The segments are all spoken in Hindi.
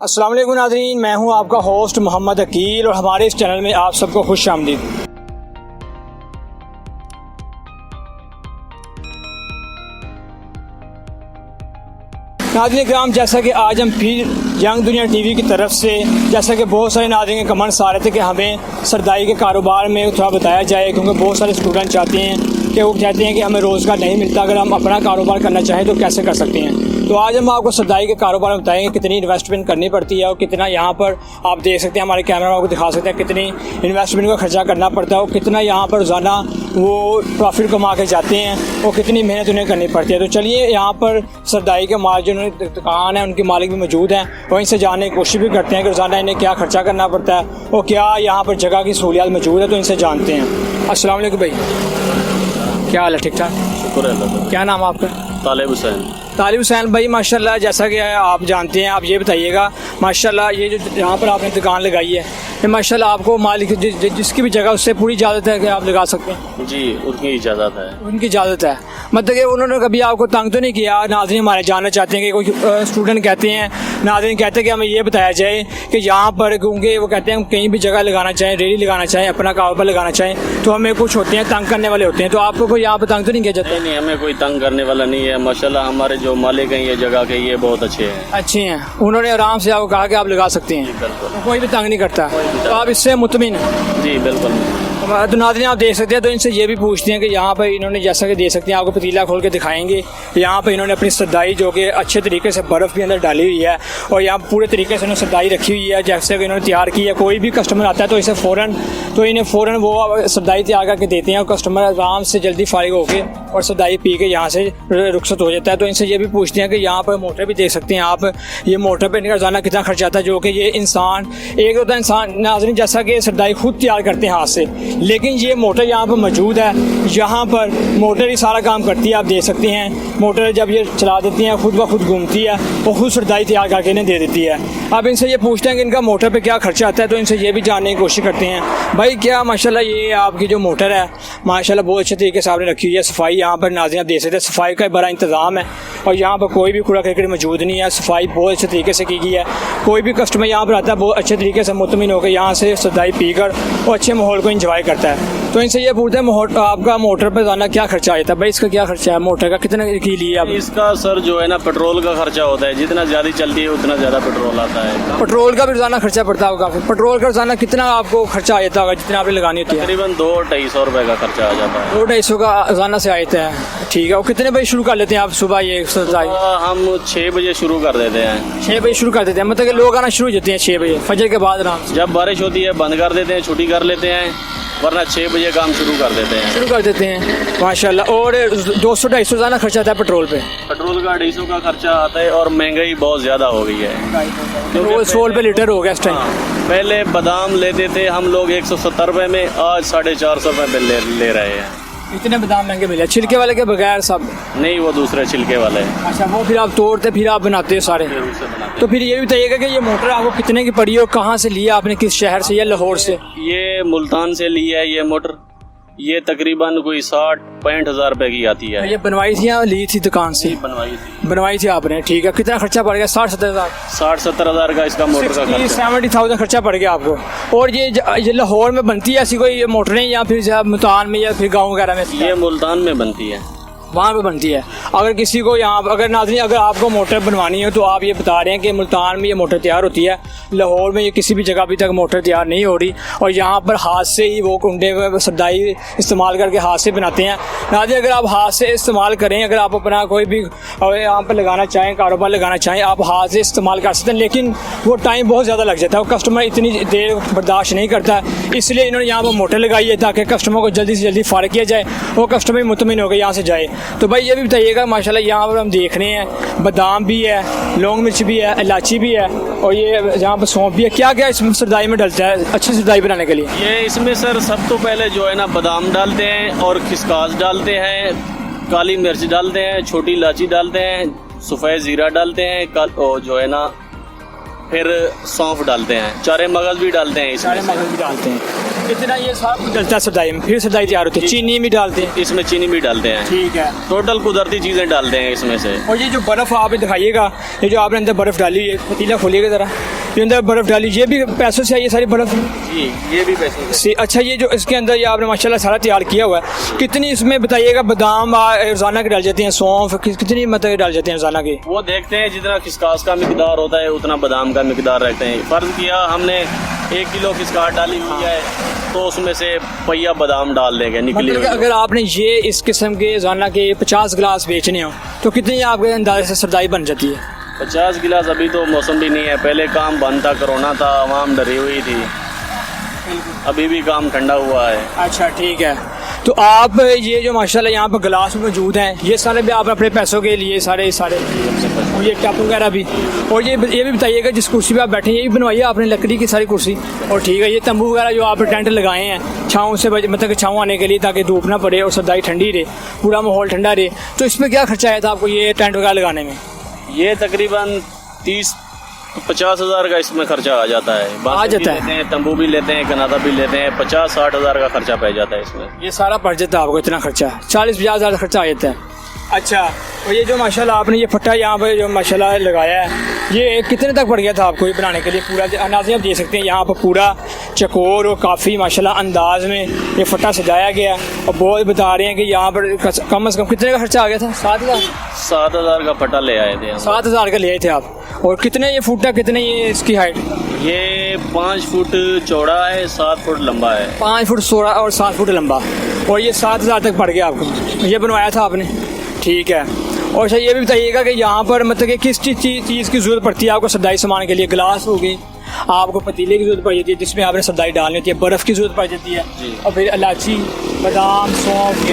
अस्सलाम वालेकुम नाज़रीन, मैं हूं आपका होस्ट मोहम्मद अकील और हमारे इस चैनल में आप सबको खुश आमदीद। नाज़रीन किराम, जैसा कि आज हम फिर यंग दुनिया टीवी की तरफ से जैसा कि बहुत सारे नाज़रीन के कमेंट्स आ रहे थे कि हमें सरदाई के कारोबार में थोड़ा बताया जाए, क्योंकि बहुत सारे स्टूडेंट चाहते हैं कि वो कहते हैं कि हमें रोज़गार नहीं मिलता, अगर हम अपना कारोबार करना चाहें तो कैसे कर सकते हैं। तो आज हम आपको सरदाई के कारोबार में बताएंगे कितनी इन्वेस्टमेंट करनी पड़ती है और कितना यहाँ पर आप देख सकते हैं, हमारे कैमरा आपको दिखा सकते हैं कितनी इन्वेस्टमेंट का खर्चा करना पड़ता है और कितना यहाँ पर रोज़ाना वो प्रॉफिट कमा के जाते हैं और कितनी मेहनत उन्हें करनी पड़ती है। तो चलिए यहाँ पर सरदाई के माल जो दुकान है उनके मालिक भी मौजूद हैं और इनसे जानने की कोशिश भी करते हैं कि रोज़ाना इन्हें क्या खर्चा करना पड़ता है और क्या यहाँ पर जगह की सहूलियात मौजूद है, तो इनसे जानते हैं। अस्सलाम वालेकुम भाई, क्या हाल है? ठीक ठाक, शुक्र है। क्या नाम है आपका? तालिब हुसैन। तालिब हुसैन भाई, माशाल्लाह जैसा कि आप जानते हैं, आप ये बताइएगा माशाल्लाह ये जो यहाँ पर आपने दुकान लगाई है ये माशाल्लाह आपको मालिक जिसकी भी जगह उससे पूरी इजाज़त है कि आप लगा सकते हैं? जी, उनकी इजाज़त है। उनकी इजाज़त है, मतलब कि उन्होंने कभी आपको तंग तो नहीं किया? नाज़रीन हमारे जानना चाहते हैं कि कोई स्टूडेंट कहते हैं, नाज़रीन कहते हैं कि हमें ये बताया जाए कि यहाँ पर, क्योंकि वो कहते हैं हम कहीं भी जगह लगाना चाहें, रेडी लगाना चाहें, अपना कारोबार लगाना चाहें, तो हमें कुछ होते हैं तंग करने वाले होते हैं, तो आपको कोई यहाँ पर तंग तो नहीं किया जाता? नहीं, हमें कोई तंग करने वाला नहीं है। माशाल्लाह हमारे जो मालिक हैं ये जगह के ये बहुत अच्छे हैं। अच्छे हैं, उन्होंने आराम से आपको कहा कि आप लगा सकते हैं, बिल्कुल, कोई भी तंग नहीं करता, तो आप इससे मुतमिन हैं? जी बिल्कुल। तो नाज़रीन आप देख सकते हैं, तो इनसे ये भी पूछते हैं कि यहाँ पर इन्होंने जैसा कि दे सकते हैं, आपको पतीला खोल के दिखाएंगे, यहाँ पर इन्होंने अपनी सरदाई जो कि अच्छे तरीके से बर्फ़ भी अंदर डाली हुई है और यहाँ पूरे तरीके से इन्होंने सरदाई रखी हुई है जैसे कि इन्होंने तैयार की है। कोई भी कस्टमर आता है तो इन्हें फ़ौरन वो सरदाई तैयार करके देते हैं और कस्टमर आराम से जल्दी फारिग होकर और सरदाई पी के यहाँ से रुखसत हो जाता है। तो इनसे ये भी पूछते हैं कि यहाँ पर मोटर भी देख सकते हैं आप, ये मोटर पर इनका रोज़ाना कितना खर्चा आता है, जो कि ये इंसान एक होता है इंसान नाज़रीन जैसा कि सरदाई खुद तैयार करते हैं हाथ से, लेकिन ये मोटर यहाँ पर मौजूद है, यहाँ पर मोटर ही सारा काम करती है। आप देख सकते हैं मोटर जब ये चला देती हैं खुद ब खुद घूमती है और खुद सरदाई तैयार करके इन्हें दे देती है। अब इनसे ये पूछते हैं कि इनका मोटर पे क्या खर्चा आता है, तो इनसे ये भी जानने की कोशिश करते हैं। भाई क्या माशाल्लाह ये आपकी जो मोटर है माशाल्लाह बहुत अच्छे तरीके से आपने रखी हुई है, सफाई यहाँ पर नाज़रीन आप देख सकते हैं, सफाई का बड़ा इंतज़ाम है और यहाँ पर कोई भी कूड़ा करकट मौजूद नहीं है, सफाई बहुत अच्छे तरीके से की गई है। कोई भी कस्टमर यहाँ पर आता है बहुत अच्छे तरीके से मुतमिन होकर यहाँ से सरदाई पी कर और अच्छे माहौल को इंजॉय करता है। तो इनसे ये पूछते हैं आपका मोटर पर जाना क्या खर्चा आता है? भाई इसका क्या खर्चा है मोटर का, कितने की लिए आप? इसका सर जो है ना पेट्रोल का खर्चा होता है, जितना ज़्यादा चलती है उतना ज़्यादा पेट्रोल आता है। पेट्रोल का भी रोज़ाना खर्चा पड़ता होगा? पेट्रोल का रोज़ाना कितना आपको खर्चा आ जाता होगा जितना आपने लगानी होती है? तकरीबन 200-250 रुपये का खर्चा आ जाता है। 200-250 का रोज़ाना से आता है, ठीक है। और कितने बजे शुरू कर लेते हैं आप सुबह ये सरदाई? हम 6 बजे शुरू कर देते हैं। 6 बजे शुरू कर देते हैं, मतलब कि लोग आना शुरू हो जाते हैं 6 बजे फजर के बाद आराम से? जब बारिश होती है बंद कर देते हैं, छुट्टी कर लेते हैं, वरना 6 बजे काम शुरू कर देते हैं माशाल्लाह। और 200-250 रोज़ाना खर्चा आता है पेट्रोल पे? पेट्रोल का 250 का खर्चा आता है और महंगाई बहुत ज़्यादा हो गई है, पेट्रोल 100 रुपये लीटर हो गया इस टाइम। पहले बादाम लेते थे हम लोग 170 रुपये में, आज 450 रुपये ले रहे हैं। इतने बादाम महंगे मिले? छिलके वाले के बगैर सब? नहीं, वो दूसरे छिलके वाले। अच्छा, वो फिर आप तोड़ते फिर आप बनाते हो सारे? तो फिर ये भी बताइएगा कि ये मोटर आपको कितने की पड़ी हो, कहाँ से लिया आपने, किस शहर से या लाहौर से? ये मुल्तान से ली है ये मोटर, ये तकरीबन कोई 60-65 हज़ार रुपये की आती है। ये बनवाई थी या ली थी दुकान से? बनवाई थी आपने, ठीक है। कितना खर्चा पड़ गया? 60-70 हज़ार? 60-70 हज़ार का इसका मोटर का खर्चा। 70,000 खर्चा पड़ गया आपको। और ये लाहौर में बनती है ऐसी कोई मोटरें या फिर मुल्तान में या फिर गाँव वगैरह में? ये मुल्तान में बनती है, वहाँ पे बनती है। अगर किसी को यहाँ अगर नाज़रीन अगर आपको मोटर बनवानी है तो आप ये बता रहे हैं कि मुल्तान में ये मोटर तैयार होती है, लाहौर में ये किसी भी जगह अभी तक मोटर तैयार नहीं हो रही और यहाँ पर हाथ से ही वो कुंडे में सरदाई इस्तेमाल करके हाथ से बनाते हैं। नाज़रीन अगर आप हाथ से इस्तेमाल करें, अगर आप अपना कोई भी यहाँ पर लगाना चाहें, कारोबार लगाना चाहें, आप हाथ से इस्तेमाल कर सकते हैं, लेकिन वो टाइम बहुत ज़्यादा लग जाता है, वो कस्टमर इतनी देर बर्दाश्त नहीं करता, इसलिए इन्होंने यहाँ पर मोटर लगाई है ताकि कस्टमर को जल्दी से जल्दी फारिग किया जाए, वो कस्टमर मुतमिन होकर यहाँ से जाए। तो भाई ये भी बताइएगा माशाल्लाह यहाँ पर हम देख रहे हैं बादाम भी है, लौंग मिर्च भी है, इलायची भी है और ये यहाँ पर सौंफ भी है। क्या क्या इस सरदाई में डलता है अच्छी सरदाई बनाने के लिए? ये इसमें सर सब तो पहले जो है ना बादाम डालते हैं और खिसकास डालते हैं, काली मिर्च डालते हैं, छोटी इलायची डालते हैं, सफ़ेद ज़ीरा डालते हैं और जो है ना फिर सौंफ डालते हैं, चारे मगज़ भी डालते हैं, चारे मगज़ भी डालते हैं। कितना ये सारा कुछ डलता है सदाई में, फिर सदाई तैयार होती है, चीनी भी डालते हैं। इसमें चीनी भी डालते हैं, ठीक है। टोटल कुदरती चीज़ें डालते हैं इसमें से। और ये जो बर्फ़ आप दिखाइएगा, ये जो आपने अंदर बर्फ़ डाली है, पतीला खोलिएगा ज़रा, ये अंदर बर्फ़ डाली, ये भी पैसों से आई है सारी बर्फ़? जी, ये भी पैसों से। अच्छा, ये जो इसके अंदर ये आपने माशाल्लाह सारा तैयार किया हुआ है, कितनी इसमें बताइएगा बादाम रोज़ाना के डाल जाते हैं, सौंफ कितनी मतलब डाल जाते हैं रोज़ाना के? वो देखते हैं जितना खिसकास का मिकदार होता है उतना बादाम का मिकदार रखते हैं। फ़र्ज़ किया हमने 1 किलो खिसकास डाली हुई है तो उसमें से पहिया बादाम डाल देंगे निकली मतलब हुई। अगर आपने ये इस किस्म के रोज़ाना के 50 गिलास बेचने हो तो कितनी आपके अंदाजे से सरदाई बन जाती है? 50 गिलास अभी तो मौसम भी नहीं है, पहले काम बंद था, कोरोना था, आवाम डरी हुई थी, अभी भी काम ठंडा हुआ है। अच्छा, ठीक है। तो आप ये जो माशाल्लाह यहाँ पर गिलास मौजूद हैं, ये सारे भी आप अपने पैसों के लिए सारे और ये टप वगैरह भी, और ये भी बताइएगा जिस कुर्सी पे आप बैठे हैं ये भी बनवाई है आपने लकड़ी की सारी कुर्सी? और ठीक है, ये तंबू वगैरह जो आप टेंट लगाए हैं छाँव से मतलब छाँव आने के लिए ताकि धूप ना पड़े और सर्दाई ठंडी रहे, पूरा माहौल ठंडा रहे, तो इसमें क्या खर्चा आया था आपको ये टेंट वगैरह लगाने में? ये तकरीबन 30-50 हज़ार का इसमें खर्चा आ जाता है। आ जाता है? लेते हैं, तंबू भी लेते हैं, कनादा भी लेते हैं, 50-60 हज़ार का खर्चा पड़ जाता है इसमें। ये सारा पड़ जाता है आपको इतना खर्चा? 40-50 हज़ार का खर्चा आ जाता है। अच्छा, और ये जो माशाल्लाह आपने ये फट्टा यहाँ पर जो माशाल्लाह लगाया है, ये कितने तक पड़ गया था आपको ये बनाने के लिए? पूरा नाज़रीन आप देख सकते हैं यहाँ पर पूरा चकोर और काफ़ी माशाल्लाह अंदाज में ये फट्टा सजाया गया, और बहुत बता रहे हैं कि यहाँ पर कम से कम कितने का खर्चा आ गया था? 7,000? 7,000 का फटा ले आए थे हम। 7,000 का ले आए थे आप। और कितने ये फुट है, कितने ये इसकी हाइट? ये 5 फुट चौड़ा है, 7 फुट लंबा है। 5 फुट चौड़ा और 7 फुट लंबा, और ये 7,000 तक पड़ गया आपको, ये बनवाया था आपने? ठीक है। और अच्छा, ये भी बताइएगा कि यहाँ पर मतलब कि किस चीज़ की ज़रूरत पड़ती है आपको सरदाई सामान के लिए? गिलास होगी, आपको पतीले की ज़रूरत पड़ जाती है जिसमें आपने सरदाई डालनी होती है, बर्फ़ की ज़रूरत पड़ जाती है, और फिर इलायची, बादाम, सौंफ,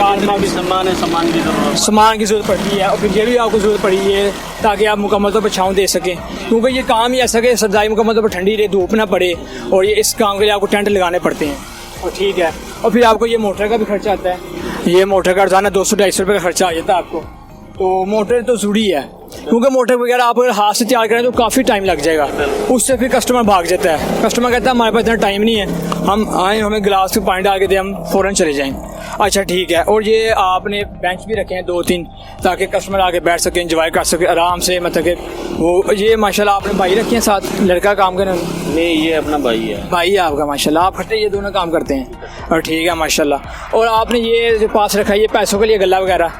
सामान की ज़रूरत पड़ती है, और फिर ये भी आपको ज़रूरत पड़ी है ताकि आप मुकम्मल तौर पर छाँव दे सकें, क्योंकि ये काम ही ऐसा कि सरदाई मुकम्मल तौर पर ठंडी रहे, धूप ना पड़े, और ये इस काम के लिए आपको टेंट लगाने पड़ते हैं। और ठीक है, और फिर आपको ये मोटर का भी खर्चा आता है, ये मोटर का रोज़ाना 200-250 रुपये का खर्चा आ जाता है आपको। तो मोटर तो ज़रूरी है, क्योंकि मोटर वगैरह आप अगर हाथ से तैयार करें तो काफ़ी टाइम लग जाएगा, उससे फिर कस्टमर भाग जाता है। कस्टमर कहता है हमारे पास इतना टाइम नहीं है, हम आए हमें गिलास में पानी डाल के दे, हम फ़ौरन चले जाएँ। अच्छा, ठीक है। और ये आपने बेंच भी रखे हैं 2-3 ताकि कस्टमर आके बैठ सके, इंजॉय कर सके आराम से, मतलब कि वो ये माशाल्लाह आपने भाई रखे हैं साथ, लड़का काम करने? नहीं, ये अपना भाई है। भाई है आपका माशाल्लाह, आप खट्टे ये दोनों काम करते हैं, और ठीक है माशाल्लाह। और आपने ये जो पास रखा है ये पैसों के लिए गला वगैरह,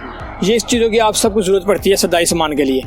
ये इस चीज़ों की आप सबको ज़रूरत पड़ती है सरदाई सामान के लिए।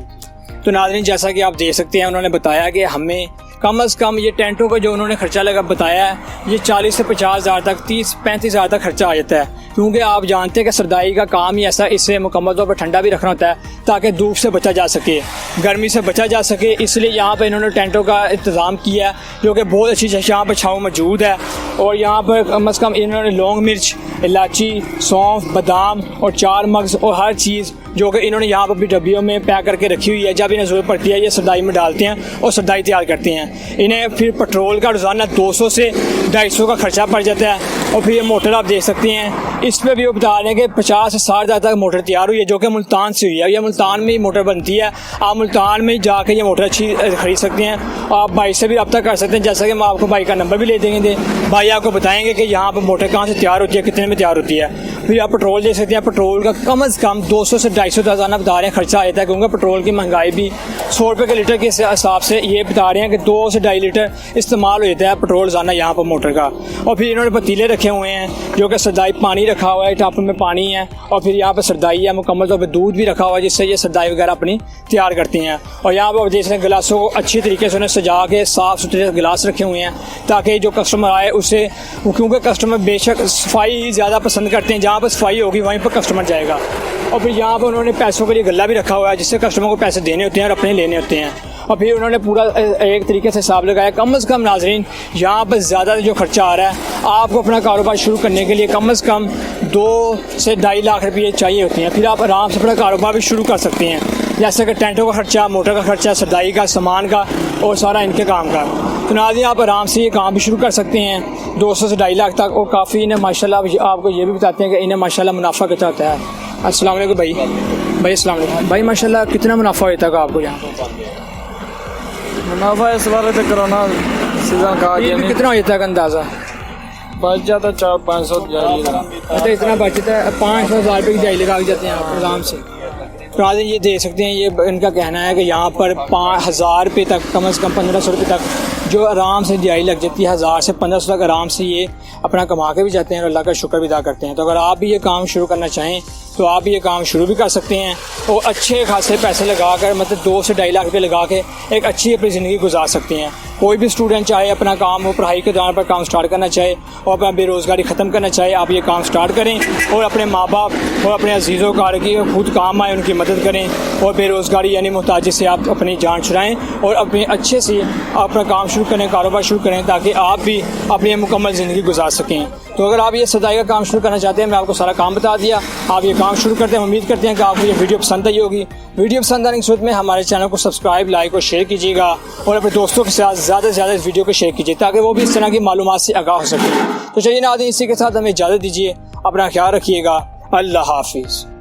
तो नाज़रीन जैसा कि आप देख सकते हैं, उन्होंने बताया कि हमें कम से कम ये टेंटों का जो उन्होंने खर्चा लगा बताया है, ये 40 से 50 हज़ार तक, 30-35 हज़ार तक खर्चा आ जाता है, क्योंकि आप जानते हैं कि सरदाई का काम ही ऐसा, इससे मुकम्मल तौर पर ठंडा भी रखना होता है ताकि धूप से बचा जा सके, गर्मी से बचा जा सके, इसलिए यहाँ पर इन्होंने टेंटों का इंतज़ाम किया है, जो कि बहुत अच्छी यहाँ पर छाँव मौजूद है। और यहाँ पर कम से कम इन्होंने लौंग मिर्च, इलायची, सौंफ, बादाम और 4 मग्ज़ और हर चीज़ जो कि इन्होंने यहाँ पर भी डब्बियों में पैक करके रखी हुई है, जब इन्हें ज़रूरत पड़ती है ये सरदाई में डालते हैं और सरदाई तैयार करते हैं। इन्हें फिर पेट्रोल का रोज़ाना 200 से 250 का खर्चा पड़ जाता है। और फिर ये मोटर आप देख सकते हैं, इस पर भी वो बता रहे हैं कि 50 से 60 हज़ार तक मोटर तैयार हुई है, जो कि मुल्तान से हुई है। ये मुल्तान में ही मोटर बनती है, आप मुल्तान में जाके ये मोटर अच्छी ख़रीद सकते हैं। आप भाई से भी रब्ता कर सकते हैं, जैसा कि हम आपको भाई का नंबर भी ले देंगे, भाई आपको बताएंगे कि यहाँ पर मोटर कहाँ से तैयार होती है, कितने में तैयार होती है। फिर आप पेट्रोल दे सकते हैं, पेट्रोल का कम से कम 200 से 250 रोज़ाना बता रहे हैं खर्चा आता है, क्योंकि पेट्रोल की महंगाई भी 100 रुपये के लीटर के हिसाब से ये बता रहे हैं कि 2 से 2.5 लीटर इस्तेमाल हो जाता है पेट्रोल रोज़ाना यहाँ पर मोटर का। और फिर इन्होंने पतीले रखे हुए हैं जो कि सरदाई, पानी रखा हुआ है, टप में पानी है, और फिर यहाँ पर सरदाई है, मुकम्मल तौर पर दूध भी रखा हुआ है जिससे ये सरदाई वगैरह अपनी तैयार करती हैं। और यहाँ पर जैसे गिलासों को अच्छी तरीके से उन्हें सजा के साफ़ सुथरे गिलास रखे हुए हैं ताकि जो कस्टमर आए उसे, क्योंकि कस्टमर बेशक सफाई ज़्यादा पसंद करते हैं, जहाँ पर सफाई होगी वहीं पर कस्टमर जाएगा। और फिर यहाँ पर उन्होंने पैसों के लिए गल्ला भी रखा हुआ है जिससे कस्टमर को पैसे देने होते हैं और अपने लेने होते हैं। और फिर उन्होंने पूरा एक तरीके से हिसाब लगाया। कम से कम नाजरीन यहाँ पर ज़्यादा जो खर्चा आ रहा है, आपको अपना कारोबार शुरू करने के लिए कम से कम 2 से 2.5 लाख रुपये चाहिए होते हैं, फिर आप आराम से अपना कारोबार भी शुरू कर सकते हैं, जैसे कि टेंटों का खर्चा, मोटर का खर्चा, सरदाई का, सामान का और सारा इनके काम का। तो नाज़रीन आप आराम से ये काम भी शुरू कर सकते हैं 200 से 2.5 लाख तक। और काफ़ी इन्हें माशाल्लाह आपको ये भी बताते हैं कि इन्हें माशाल्लाह मुनाफा कितना होता है। अस्सलाम वालेकुम भाई अस्सलाम वालेकुम भाई, माशाल्लाह कितना मुनाफा होता है आपको यहाँ पर? मुनाफा इस बार तो कोरोना सीजन का कितना हो जाता है अंदाज़ा? बच जाता 400-500 दिहाड़ी का। तो इतना बचता है 500,000 रुपये की दिहाड़ी लगा के जाते हैं आप आराम से। तो आज ये दे सकते हैं, ये इनका कहना है कि यहाँ पर 5,000 रुपये तक, कम से कम 1,500 रुपये तक जो आराम से दिहाड़ी लग जाती है, 1,000 से 1,500 तक आराम से ये अपना कमा के भी जाते हैं और अल्लाह का शुक्र भी अदा करते हैं। तो अगर आप भी ये काम शुरू करना चाहें तो आप भी ये काम शुरू भी कर सकते हैं और अच्छे खासे पैसे लगा कर, मतलब 2 से 2.5 लाख रुपये लगा के एक अच्छी अपनी ज़िंदगी गुजार सकते हैं। कोई भी स्टूडेंट चाहे अपना काम हो, पढ़ाई के दौरान पर काम स्टार्ट करना चाहे और अपना बेरोज़गारी ख़त्म करना चाहे, आप ये काम स्टार्ट करें और अपने माँ बाप और अपने अजीज़ों कार की खुद काम आए उनकी मदद करें और बेरोज़गारी यानी मोहताजी से आप अपनी जान छुड़ाएँ और अपने अच्छे से अपना काम शुरू करें, कारोबार शुरू करें, ताकि आप भी अपनी मुकम्मल ज़िंदगी गुजार सकें। तो अगर आप ये सदाई का काम शुरू करना चाहते हैं, मैं आपको सारा काम बता दिया, आप ये काम शुरू करते हैं। उम्मीद करते हैं कि आपको ये वीडियो पसंद आई होगी। वीडियो पसंद आने की सूरत में हमारे चैनल को सब्सक्राइब, लाइक और शेयर कीजिएगा और अपने दोस्तों के साथ ज़्यादा से ज़्यादा इस वीडियो को शेयर कीजिए ताकि वो भी इस तरह की मालूमात से आगाह हो सके। तो चलिए नाज़रीन, इसी के साथ हमें इजाज़त दीजिए, अपना ख्याल रखिएगा। अल्लाह हाफिज़।